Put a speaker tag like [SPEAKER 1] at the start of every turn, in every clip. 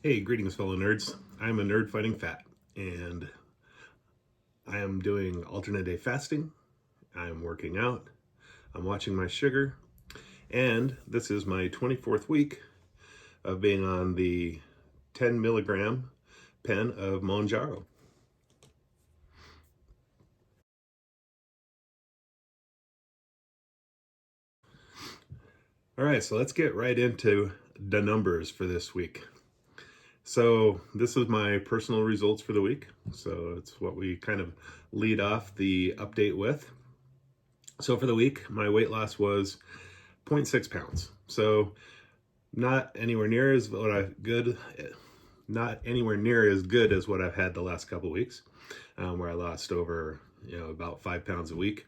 [SPEAKER 1] Hey, greetings fellow nerds. I'm a nerd fighting fat, and I am doing alternate day fasting. I'm working out. I'm watching my sugar, and this is my 24th week of being on the 10 milligram pen of Mounjaro. All right, so let's get right into the numbers for this week. So this is my personal results for the week. So it's what we kind of lead off the update with. So for the week, my weight loss was 0.6 pounds. So not anywhere near as what not anywhere near as good as what I've had the last couple of weeks, where I lost over about 5 pounds a week.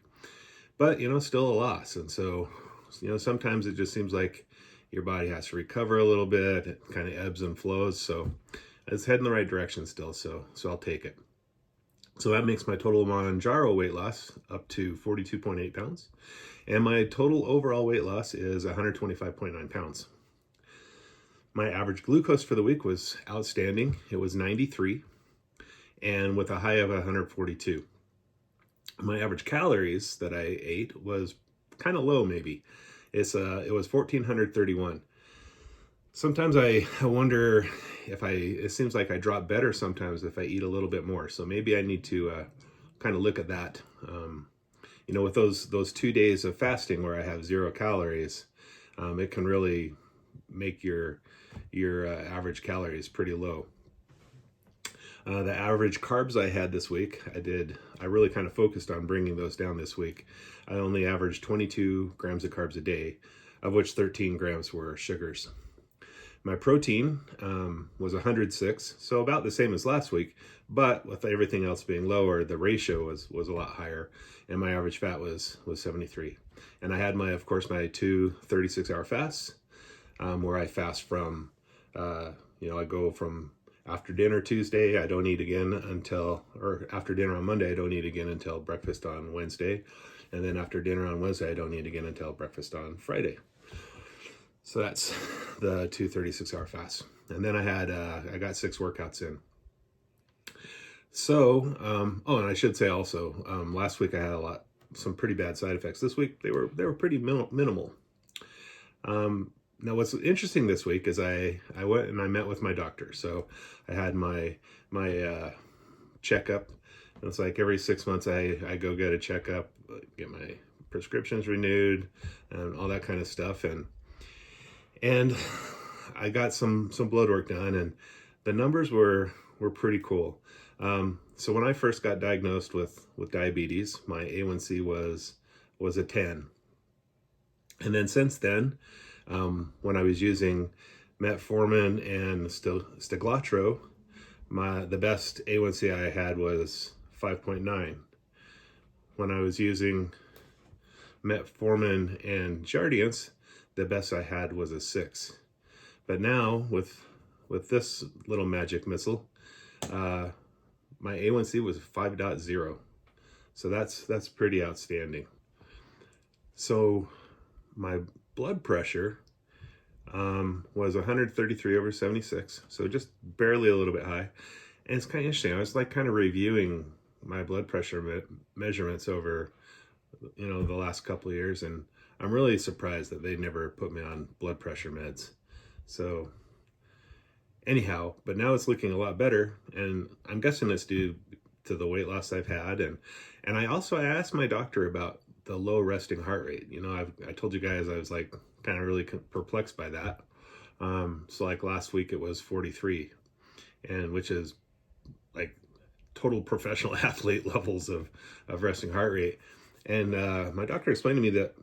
[SPEAKER 1] But still a loss, and so sometimes it just seems like your body has to recover a little bit. It kind of ebbs and flows. So it's heading the right direction still. So I'll take it. So that makes my total Mounjaro weight loss up to 42.8 pounds. And my total overall weight loss is 125.9 pounds. My average glucose for the week was outstanding. It was 93, and with a high of 142. My average calories that I ate was kind of low, maybe. It was 1,431. Sometimes I wonder if it seems like I drop better sometimes if I eat a little bit more. So maybe I need to kind of look at that. With those 2 days of fasting where I have 0 calories, it can really make your average calories pretty low. The average carbs I had this week, I really kind of focused on bringing those down this week. I only averaged 22 grams of carbs a day, of which 13 grams were sugars. My protein was 106, so about the same as last week, but with everything else being lower, the ratio was a lot higher, and my average fat was 73. And I had of course, my 2 36-hour fasts, where I fast from, I go from after dinner Tuesday, I don't eat again or after dinner on Monday, I don't eat again until breakfast on Wednesday. And then after dinner on Wednesday, I don't eat again until breakfast on Friday. So that's the 2 36-hour fasts. And then I got 6 workouts in. So, and I should say also, last week I had some pretty bad side effects. This week they were pretty minimal. Now, what's interesting this week is I went and I met with my doctor. So I had my checkup. It's like every 6 months I go get a checkup, get my prescriptions renewed, and all that kind of stuff. And I got some blood work done, and the numbers were pretty cool. So when I first got diagnosed with diabetes, my A1C was a 10. And then since then, when I was using metformin and steglatro, the best A1C I had was 5.9. When I was using metformin and Jardiance, the best I had was a 6. But now with this little magic missile, my A1C was 5.0. So that's pretty outstanding. So my blood pressure was 133/76, so just barely a little bit high. And it's kind of interesting. I was kind of reviewing my blood pressure measurements over the last couple of years, and I'm really surprised that they never put me on blood pressure meds. So anyhow, but now it's looking a lot better, and I'm guessing it's due to the weight loss I've had. And I asked my doctor about the low resting heart rate. I told you guys I was kind of really perplexed by that. So last week it was 43, and which is total professional athlete levels of resting heart rate. And my doctor explained to me that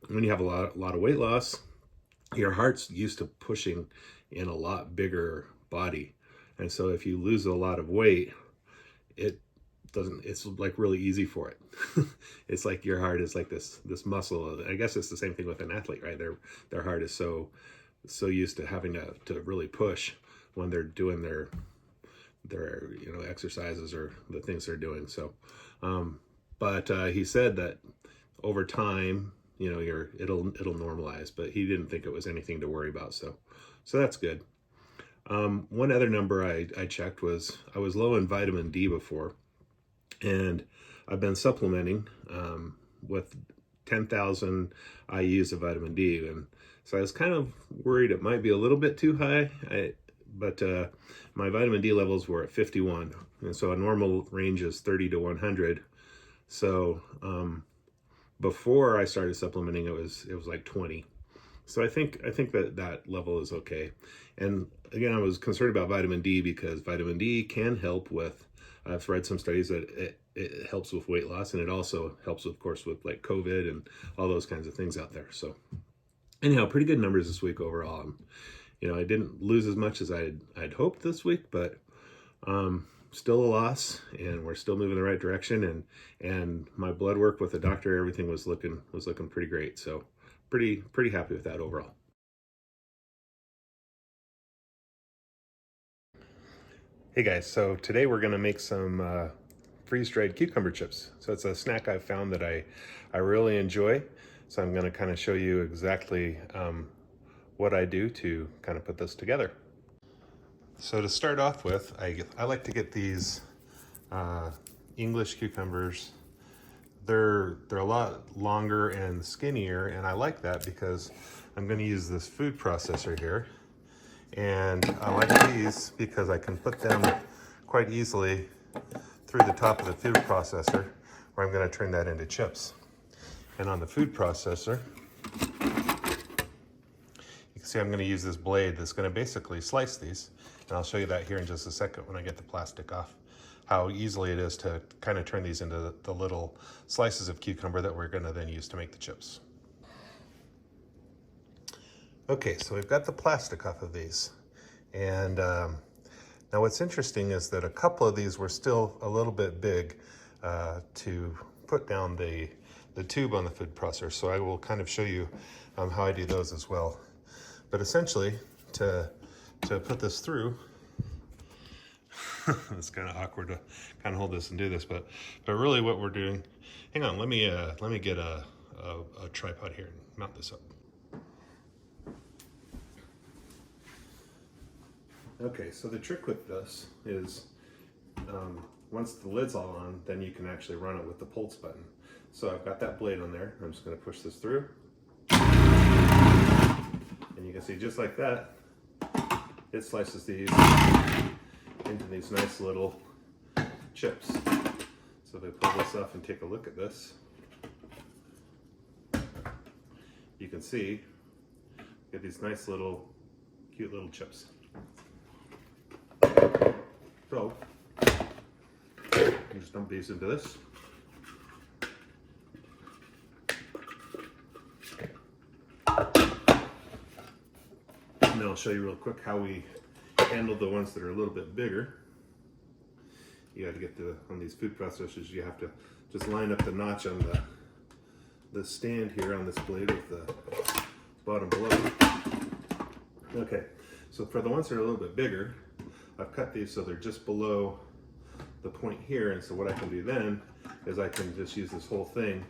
[SPEAKER 1] when you have a lot of weight loss, your heart's used to pushing in a lot bigger body. And so if you lose a lot of weight, it's really easy for it. It's like your heart is like this muscle. I guess it's the same thing with an athlete, right? Their heart is so used to having to really push when they're doing their exercises or the things they're doing. So but he said that over time, it'll normalize, but he didn't think it was anything to worry about. So that's good. One other number I checked was I was low in vitamin D before, and I've been supplementing with 10,000 IUs of vitamin D, and so I was kind of worried it might be a little bit too high, but my vitamin D levels were at 51, and so a normal range is 30 to 100. So before I started supplementing, it was like 20. So I think that level is okay. And again, I was concerned about vitamin D because vitamin D can help with, I've read some studies that it helps with weight loss, and it also helps, of course, with like COVID and all those kinds of things out there. So anyhow, pretty good numbers this week overall. I didn't lose as much as I'd hoped this week, but still a loss, and we're still moving in the right direction. And my blood work with the doctor, everything was looking pretty great. So pretty happy with that overall. Hey guys, so today we're gonna make some freeze-dried cucumber chips. So it's a snack I've found that I really enjoy. So I'm gonna kind of show you exactly what I do to kind of put this together. So to start off with, I like to get these English cucumbers. They're a lot longer and skinnier, and I like that because I'm going to use this food processor here. And I like these because I can put them quite easily through the top of the food processor, where I'm going to turn that into chips. And on the food processor, you can see I'm going to use this blade that's going to basically slice these. And I'll show you that here in just a second when I get the plastic off, how easily it is to kind of turn these into the little slices of cucumber that we're going to then use to make the chips. Okay, so we've got the plastic off of these. And now what's interesting is that a couple of these were still a little bit big to put down the tube on the food processor. So I will kind of show you how I do those as well. But essentially, to put this through, it's kind of awkward to kind of hold this and do this, but really what we're doing, hang on, let me get a tripod here and mount this up. Okay, so the trick with this is once the lid's all on, then you can actually run it with the pulse button. So I've got that blade on there. I'm just going to push this through, and you can see just like that, it slices these into these nice little chips. So if I pull this off and take a look at this, you can see you get these nice little, cute little chips. So you just dump these into this. And I'll show you real quick how we handle the ones that are a little bit bigger. You got to get on these food processors, you have to just line up the notch on the stand here on this blade with the bottom below. Okay, so for the ones that are a little bit bigger, I've cut these so they're just below the point here, and so what I can do then is I can just use this whole thing,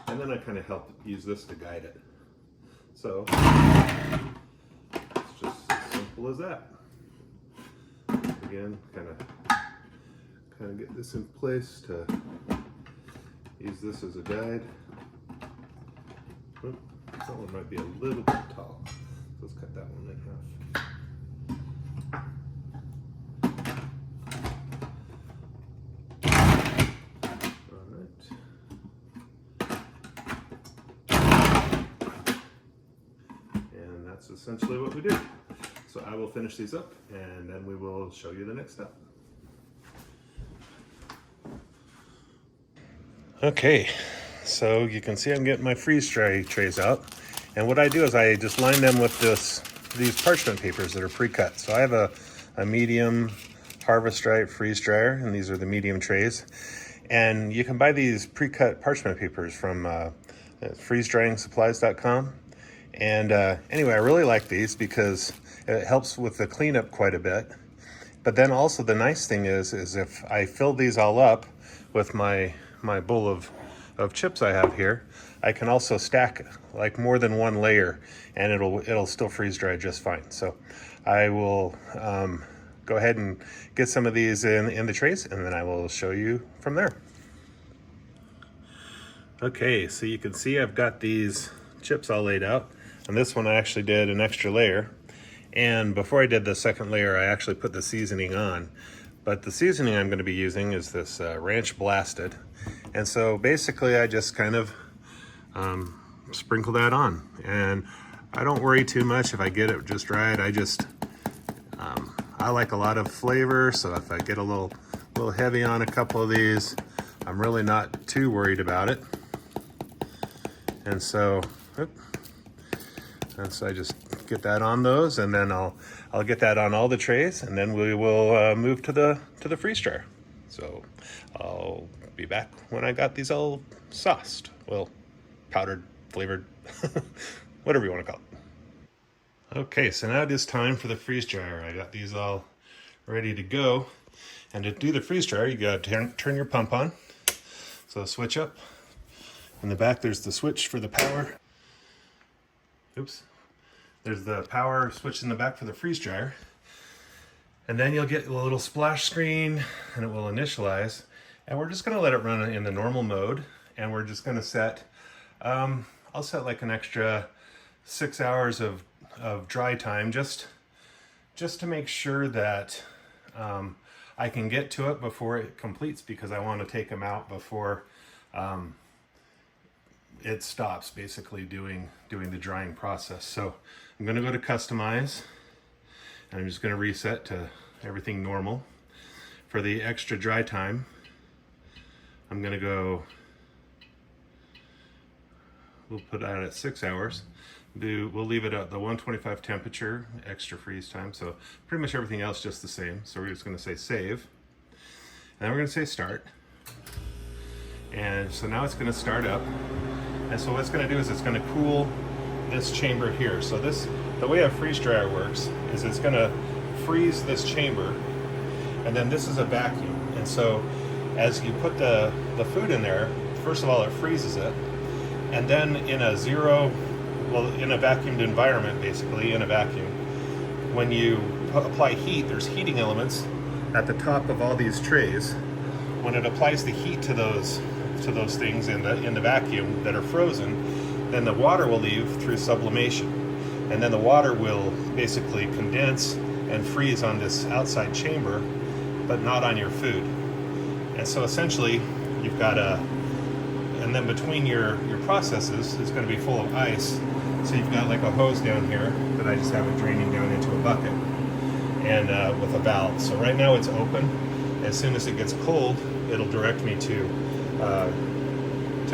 [SPEAKER 1] and then I kind of help use this to guide it. So it's just as simple as that. Again, kind of get this in place to use this as a guide. Oh, that one might be a little bit tall, so let's cut that one in half. That's essentially what we do. So I will finish these up, and then we will show you the next step. Okay, so you can see I'm getting my freeze dry trays out, and what I do is I just line them with these parchment papers that are pre-cut. So I have a medium harvest stripe freeze dryer, and these are the medium trays. And you can buy these pre-cut parchment papers from freezedryingsupplies.com. And anyway, I really like these because it helps with the cleanup quite a bit. But then also the nice thing is if I fill these all up with my bowl of chips I have here, I can also stack like more than one layer, and it'll still freeze dry just fine. So I will go ahead and get some of these in the trays, and then I will show you from there. Okay, so you can see I've got these chips all laid out, and this one I actually did an extra layer. And before I did the second layer, I actually put the seasoning on. But the seasoning I'm going to be using is this Ranch Blasted. And so basically I just kind of sprinkle that on. And I don't worry too much if I get it just right. I like a lot of flavor, so if I get a little heavy on a couple of these, I'm really not too worried about it. And so I just get that on those, and then I'll get that on all the trays, and then we will move to the freeze dryer. So I'll be back when I got these all sauced, well, powdered, flavored, whatever you want to call it. Okay, so now it is time for the freeze dryer. I got these all ready to go, and to do the freeze dryer, you got to turn your pump on. So switch up. In the back, there's the switch for the power. Oops. There's the power switch in the back for the freeze dryer. And then you'll get a little splash screen, and it will initialize. And we're just gonna let it run in the normal mode. And we're just gonna set, I'll set like an extra 6 hours of dry time, just to make sure that I can get to it before it completes, because I wanna take them out before it stops basically doing the drying process. So I'm going to go to customize, and I'm just going to reset to everything normal. For the extra dry time, I'm going to go, we'll put that at 6 hours. We'll leave it at the 125 temperature, extra freeze time. So pretty much everything else just the same. So we're just going to say save, and then we're going to say start. And so now it's going to start up. And so what it's going to do is it's going to cool this chamber here. So the way a freeze dryer works is it's going to freeze this chamber, and then this is a vacuum. And so as you put the food in there, first of all, it freezes it. And then in a vacuumed environment, basically in a vacuum, when you apply heat, there's heating elements at the top of all these trays. When it applies the heat to those things in the vacuum that are frozen, then the water will leave through sublimation, and then the water will basically condense and freeze on this outside chamber, but not on your food. And so essentially you've got and then between your processes, it's going to be full of ice. So you've got like a hose down here that I just have it draining down into a bucket, and with a valve. So right now it's open. As soon as it gets cold, it'll direct me to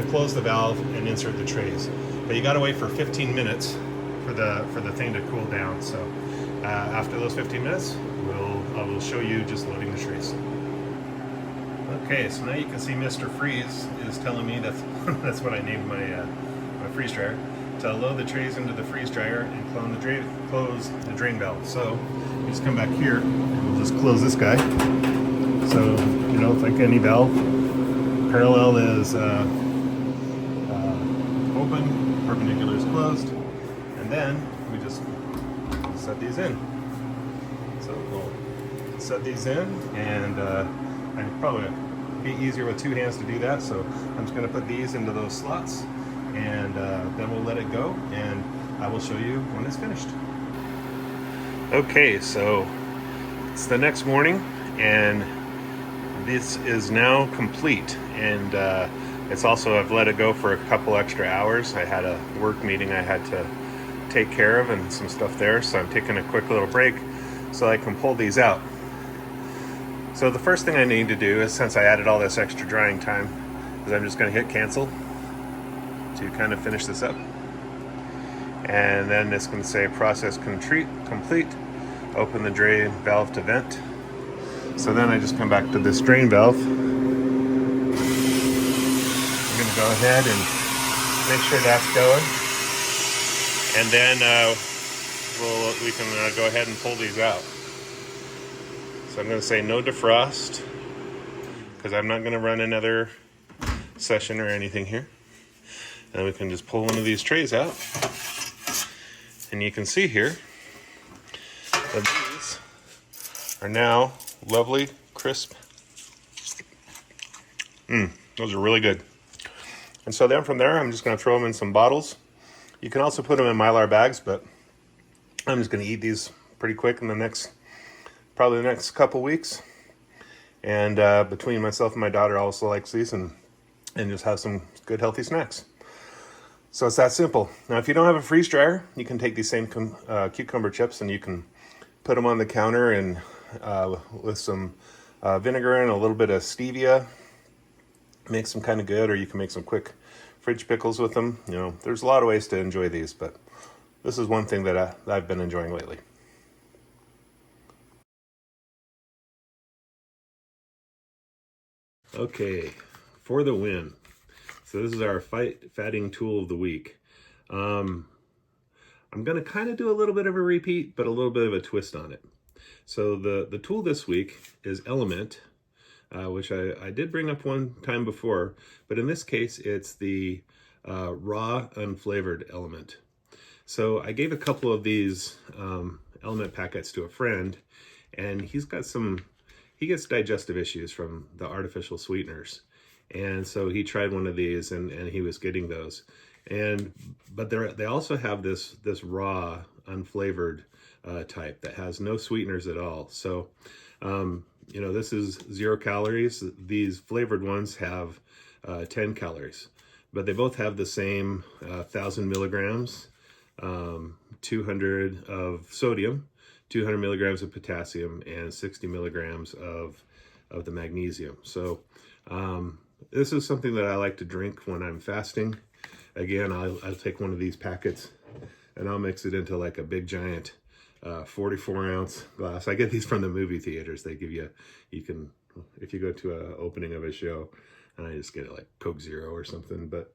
[SPEAKER 1] close the valve and insert the trays. But you got to wait for 15 minutes for the thing to cool down. So after those 15 minutes, I will show you just loading the trays. Okay, so now you can see Mr. Freeze is telling me that's what I named my freeze dryer, to load the trays into the freeze dryer and close the drain valve. So you just come back here and we'll just close this guy. So, like any valve, parallel is open, perpendicular is closed, and then we just set these in. So we'll set these in, and I'd probably be easier with two hands to do that, so I'm just going to put these into those slots, and then we'll let it go, and I will show you when it's finished. Okay, so it's the next morning, and this is now complete, and it's also, I've let it go for a couple extra hours. I had a work meeting I had to take care of and some stuff there, so I'm taking a quick little break so I can pull these out. So the first thing I need to do is, since I added all this extra drying time, is I'm just going to hit cancel to kind of finish this up. And then it's going to say process complete, open the drain valve to vent. So then I just come back to this drain valve. I'm going to go ahead and make sure that's going. And then we can go ahead and pull these out. So I'm going to say no defrost, because I'm not going to run another session or anything here. And we can just pull one of these trays out. And you can see here that these are now lovely, crisp. Those are really good. And so then from there, I'm just going to throw them in some bottles. You can also put them in Mylar bags, but I'm just going to eat these pretty quick in probably the next couple weeks. And between myself and my daughter also likes these, and just have some good healthy snacks. So it's that simple. Now, if you don't have a freeze dryer, you can take these same cucumber chips and you can put them on the counter and with some vinegar and a little bit of stevia. Makes them kind of good, or you can make some quick fridge pickles with them. You know, there's a lot of ways to enjoy these, but this is one thing that I've been enjoying lately. Okay, for the win. So this is our fatting tool of the week. I'm going to kind of do a little bit of a repeat, but a little bit of a twist on it. So the tool this week is Element, which I did bring up one time before, but in this case, it's the raw unflavored Element. So I gave a couple of these Element packets to a friend, and he gets digestive issues from the artificial sweeteners. And so he tried one of these and he was getting those. But they also have this raw unflavored type that has no sweeteners at all. So, you know, this is 0 calories. These flavored ones have 10 calories, but they both have the same 1,000 milligrams, 200 of sodium, 200 milligrams of potassium, and 60 milligrams of the magnesium. So this is something that I like to drink when I'm fasting. Again, I'll take one of these packets and I'll mix it into like a big giant 44-ounce glass. I get these from the movie theaters. They give you can, if you go to an opening of a show, and I just get it like Coke Zero or something. But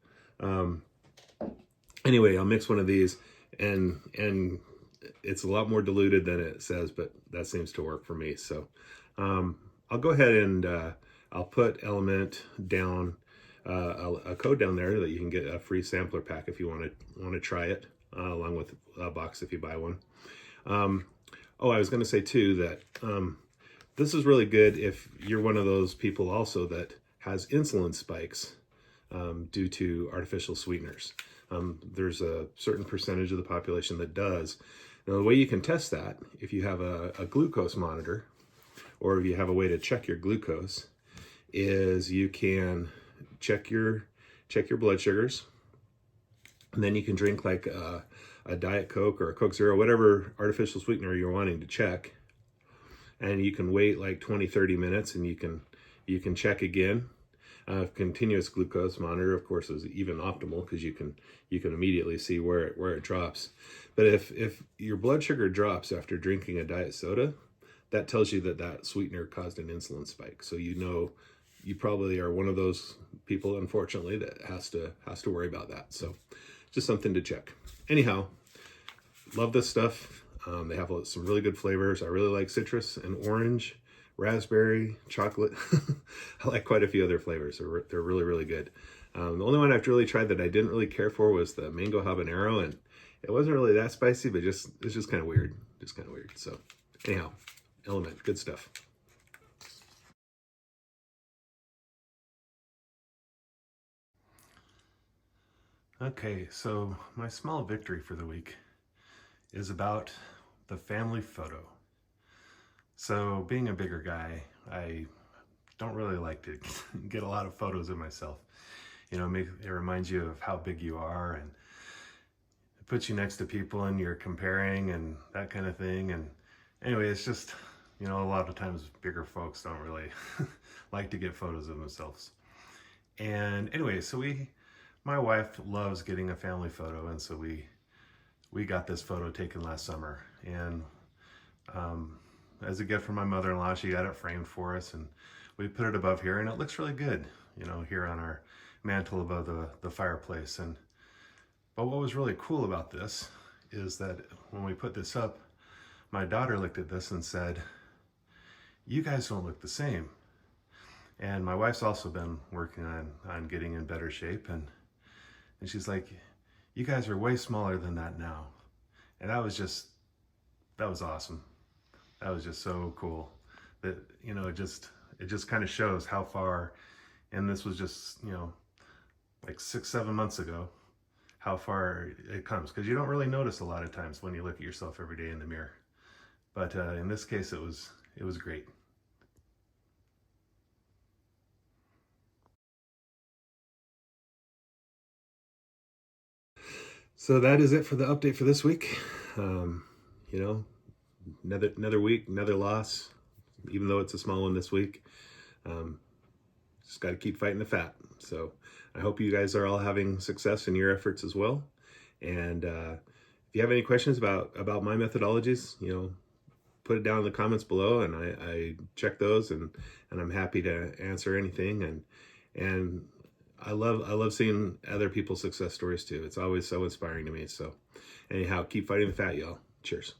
[SPEAKER 1] anyway, I'll mix one of these, and it's a lot more diluted than it says, but that seems to work for me. So I'll go ahead and I'll put Element down, a code down there that you can get a free sampler pack if you want to try it, along with a box if you buy one. I was going to say too that this is really good if you're one of those people also that has insulin spikes due to artificial sweeteners. There's a certain percentage of the population that does. Now, the way you can test that, if you have a glucose monitor, or if you have a way to check your glucose, is you can check your blood sugars, and then you can drink like a Diet Coke or a Coke Zero, whatever artificial sweetener you're wanting to check, and you can wait like 20-30 minutes, and you can check again. Continuous glucose monitor, of course, is even optimal because you can immediately see where it drops. But if your blood sugar drops after drinking a diet soda, that tells you that sweetener caused an insulin spike. So you know you probably are one of those people, unfortunately, that has to worry about that. So just something to check. Anyhow, love this stuff. They have some really good flavors. I really like citrus and orange, raspberry, chocolate. I like quite a few other flavors. They're really, really good. The only one I've really tried that I didn't really care for was the mango habanero, and it wasn't really that spicy, but it's just kind of weird. Just kind of weird. So anyhow, Element, good stuff. Okay, so my small victory for the week is about the family photo. So being a bigger guy, I don't really like to get a lot of photos of myself. You know, it reminds you of how big you are, and it puts you next to people and you're comparing and that kind of thing. And anyway, it's just, you know, a lot of times bigger folks don't really like to get photos of themselves. And anyway, so my wife loves getting a family photo, and so we got this photo taken last summer. And as a gift from my mother-in-law, she got it framed for us, and we put it above here, and it looks really good, you know, here on our mantle above the fireplace. But what was really cool about this is that when we put this up, my daughter looked at this and said, "You guys don't look the same." And my wife's also been working on getting in better shape, and And she's like, you guys are way smaller than that now. And that was awesome. That was just so cool. That, you know, it just kind of shows how far, and this was just, you know, like 6-7 months ago, how far it comes. Because you don't really notice a lot of times when you look at yourself every day in the mirror. But in this case, it was great. So that is it for the update for this week. You know, another week, another loss, even though it's a small one this week. Just got to keep fighting the fat. So I hope you guys are all having success in your efforts as well. And if you have any questions about my methodologies, you know, put it down in the comments below, and I check those, and I'm happy to answer anything. And I love seeing other people's success stories too. It's always so inspiring to me. So anyhow, keep fighting the fat, y'all. Cheers.